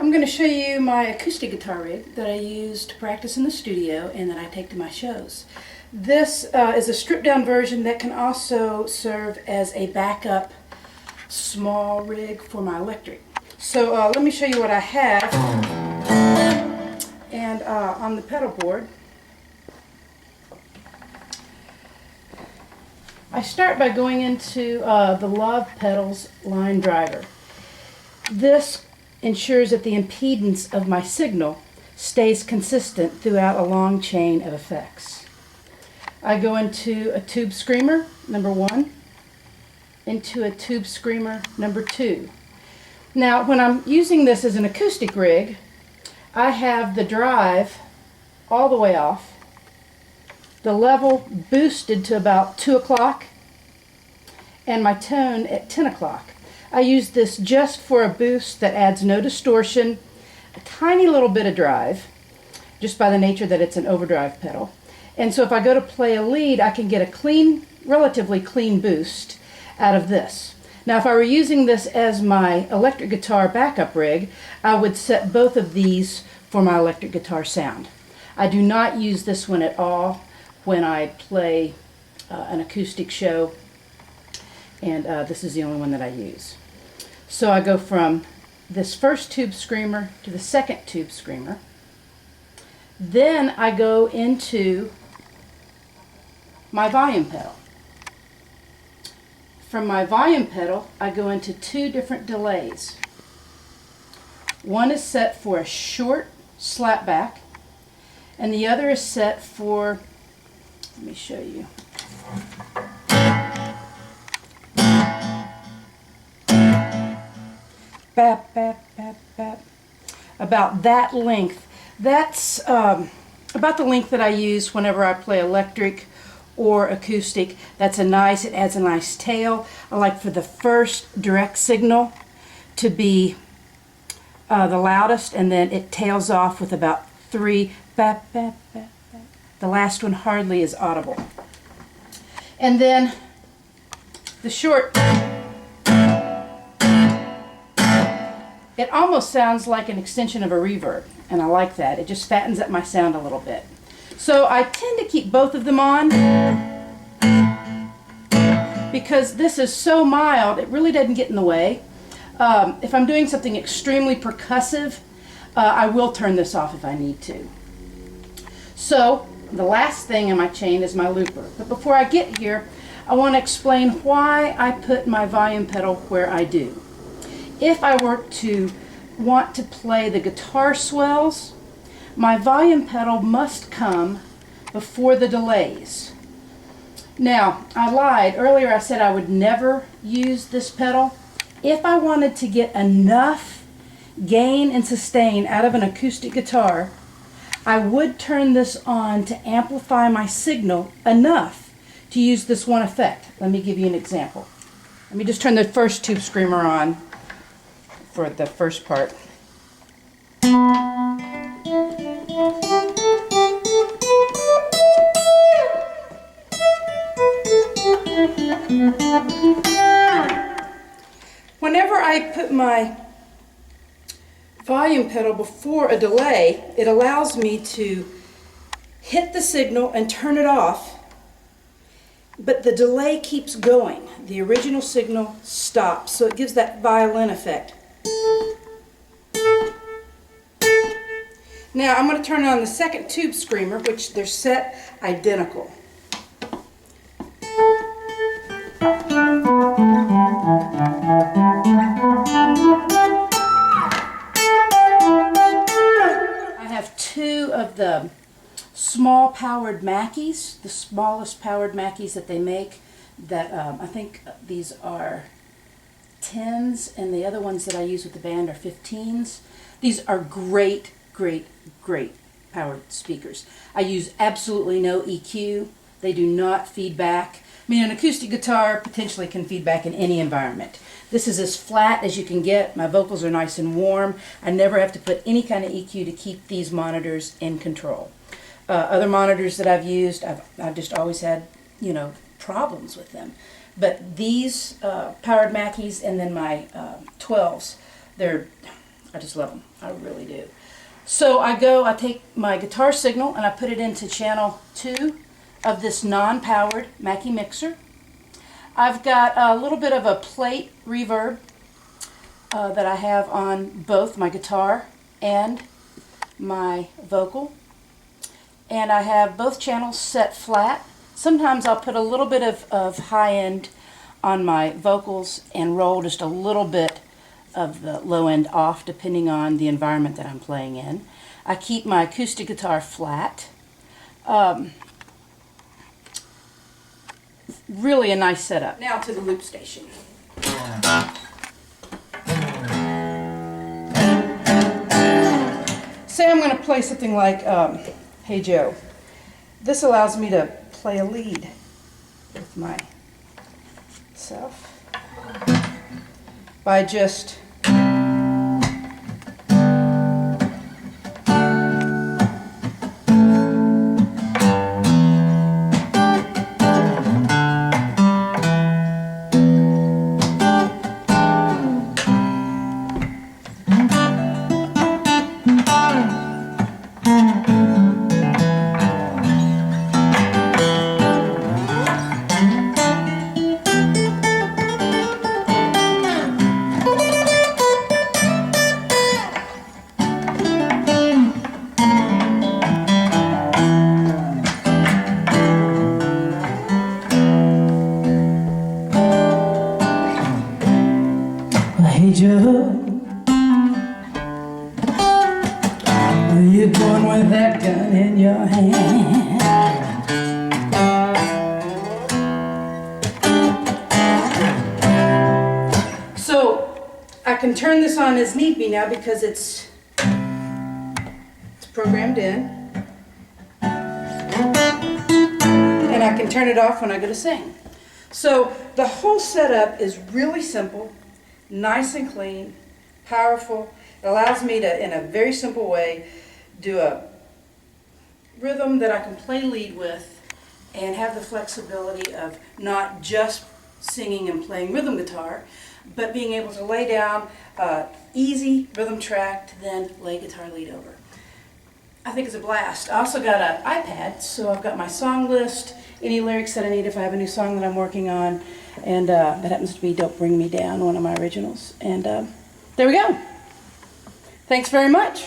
I'm going to show you my acoustic guitar rig that I use to practice in the studio and that I take to my shows. This is a stripped down version that can also serve as a backup small rig for my electric. So let me show you what I have. And on the pedal board, I start by going into the Love Pedals line driver. This ensures that the impedance of my signal stays consistent throughout a long chain of effects. I go into a tube screamer, number 1, into a tube screamer, number 2. Now, when I'm using this as an acoustic rig, I have the drive all the way off, the level boosted to about 2 o'clock, and my tone at 10 o'clock. I use this just for a boost that adds no distortion, a tiny little bit of drive, just by the nature that it's an overdrive pedal. And so if I go to play a lead, I can get a clean, relatively clean boost out of this. Now if I were using this as my electric guitar backup rig, I would set both of these for my electric guitar sound. I do not use this one at all when I play an acoustic show, and this is the only one that I use. So I go from this first tube screamer to the second tube screamer. Then I go into my volume pedal. From my volume pedal, I go into 2 different delays. One is set for a short slapback, and the other is set for, let me show you. Bap, bap, bap, bap. About that length. That's about the length that I use whenever I play electric or acoustic. That's a nice, it adds a nice tail. I like for the first direct signal to be the loudest, and then it tails off with about 3 bap, bap, bap, bap. The last one hardly is audible. And then the short, it almost sounds like an extension of a reverb, and I like that. It just fattens up my sound a little bit. So I tend to keep both of them on because this is so mild, it really doesn't get in the way. If I'm doing something extremely percussive, I will turn this off if I need to. So the last thing in my chain is my looper. But before I get here, I want to explain why I put my volume pedal where I do. If I were to want to play the guitar swells, my volume pedal must come before the delays. Now, I lied. Earlier I said I would never use this pedal. If I wanted to get enough gain and sustain out of an acoustic guitar, I would turn this on to amplify my signal enough to use this one effect. Let me give you an example. Let me just turn the first tube screamer on for the first part. Whenever I put my volume pedal before a delay, it allows me to hit the signal and turn it off, but the delay keeps going. The original signal stops, so it gives that violin effect. Now I'm going to turn on the second tube screamer, which they're set identical. I have 2 of the small powered Mackeys, the smallest powered Mackeys that they make, that I think these are 10s, and the other ones that I use with the band are 15s. These are great, great, great powered speakers. I use absolutely no EQ. They do not feed back. I mean, an acoustic guitar potentially can feed back in any environment. This is as flat as you can get. My vocals are nice and warm. I never have to put any kind of EQ to keep these monitors in control. Other monitors that I've used, I've just always had, problems with them. But these powered Mackeys and then my 12s, they're I just love them. I really do. So I take my guitar signal and I put it into channel 2 of this non-powered Mackie mixer. I've got a little bit of a plate reverb that I have on both my guitar and my vocal. And I have both channels set flat. Sometimes I'll put a little bit of high end on my vocals and roll just a little bit of the low end off depending on the environment that I'm playing in. I keep my acoustic guitar flat. Really a nice setup. Now to the loop station. Say I'm going to play something like Hey Joe. This allows me to play a lead with myself by just Hey Joe, where you going with that gun in your hand? So I can turn this on as need be now because it's programmed in, and I can turn it off when I go to sing. So the whole setup is really simple, nice and clean, powerful. It allows me to, in a very simple way, do a rhythm that I can play lead with and have the flexibility of not just singing and playing rhythm guitar, but being able to lay down easy rhythm track to then lay guitar lead over. I think it's a blast. I also got an iPad, so I've got my song list, any lyrics that I need if I have a new song that I'm working on, and that happens to be Don't Bring Me Down, one of my originals. And there we go. Thanks very much.